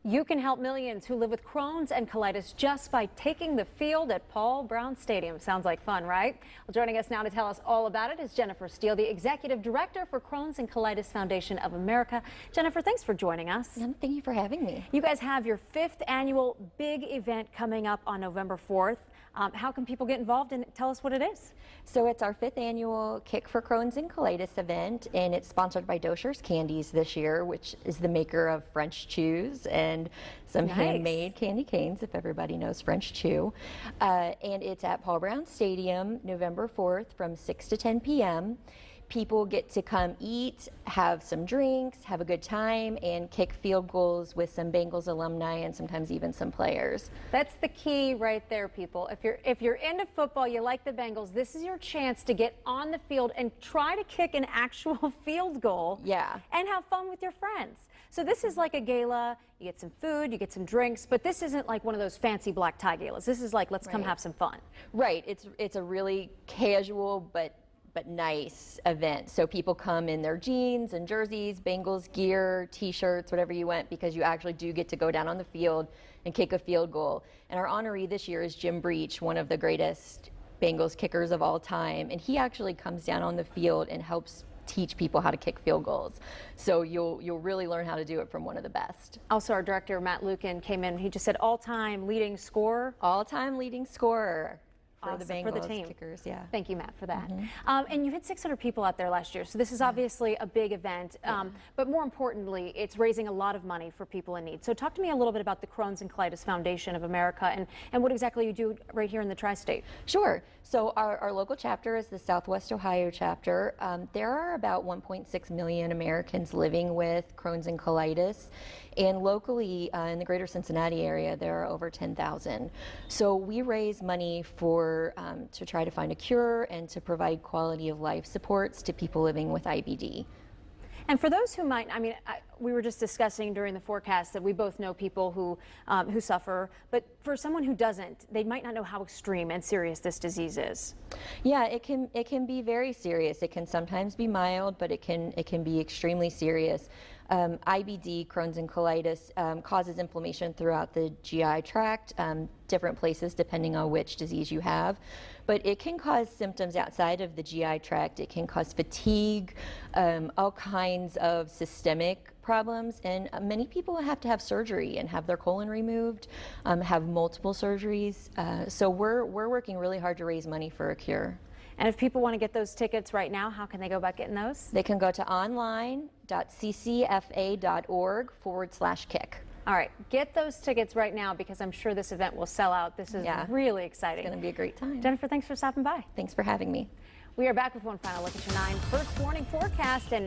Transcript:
You can help millions who live with Crohn's and colitis just by taking the field at Paul Brown Stadium. Sounds like fun, right? Well, joining us now to tell us all about it is Jennifer Steele, the Executive Director for Crohn's and Colitis Foundation of America. Jennifer, thanks for joining us. Thank you for having me. You guys have your 5th annual big event coming up on November 4th. How can people get involved and tell us what it is? So it's our 5th annual Kick for Crohn's and Colitis event, and it's sponsored by Dosher's Candies this year, which is the maker of French Chews and some handmade candy canes, if everybody knows French Chew. And it's at Paul Brown Stadium, November 4th from 6 to 10 p.m. People get to come eat, have some drinks, have a good time, and kick field goals with some Bengals alumni and sometimes even some players. That's the key right there, people. If you're into football, you like the Bengals, this is your chance to get on the field and try to kick an actual field goal. Yeah. And have fun with your friends. So this is like a gala. You get some food, you get some drinks, but this isn't like one of those fancy black tie galas. This is like, let's come have some fun. Right. It's a really casual but nice event. So people come in their jeans and jerseys, Bengals gear, t-shirts, whatever you want, because you actually do get to go down on the field and kick a field goal. And our honoree this year is Jim Breach, one of the greatest Bengals kickers of all time. And he actually comes down on the field and helps teach people how to kick field goals. So you'll really learn how to do it from one of the best. Also, our director, Matt Lukin, came in. He just said all-time leading scorer. All-time leading scorer. Awesome. For the Bengals for the team. Kickers, yeah. Thank you, Matt, for that. And you had 600 people out there last year, so this is obviously a big event. But more importantly, it's raising a lot of money for people in need. So talk to me a little bit about the Crohn's and Colitis Foundation of America and what exactly you do right here in the Tri-State. Sure. So our local chapter is the Southwest Ohio chapter. There are about 1.6 million Americans living with Crohn's and colitis. And locally in the greater Cincinnati area, there are over 10,000. So we raise money to try to find a cure and to provide quality of life supports to people living with IBD. And for those who might, we were just discussing during the forecast that we both know people who suffer, but for someone who doesn't, they might not know how extreme and serious this disease is. Yeah, it can be very serious. It can sometimes be mild, but it can be extremely serious. IBD, Crohn's and colitis, causes inflammation throughout the GI tract, different places depending on which disease you have. But it can cause symptoms outside of the GI tract. It can cause fatigue, all kinds of systemic problems, and many people have to have surgery and have their colon removed, have multiple surgeries. So we're working really hard to raise money for a cure. And if people want to get those tickets right now, how can they go about getting those? They can go to online.ccfa.org/kick. All right, get those tickets right now because I'm sure this event will sell out. This is really exciting. It's going to be a great time. Jennifer, thanks for stopping by. Thanks for having me. We are back with one final look at your 9 first warning forecast. And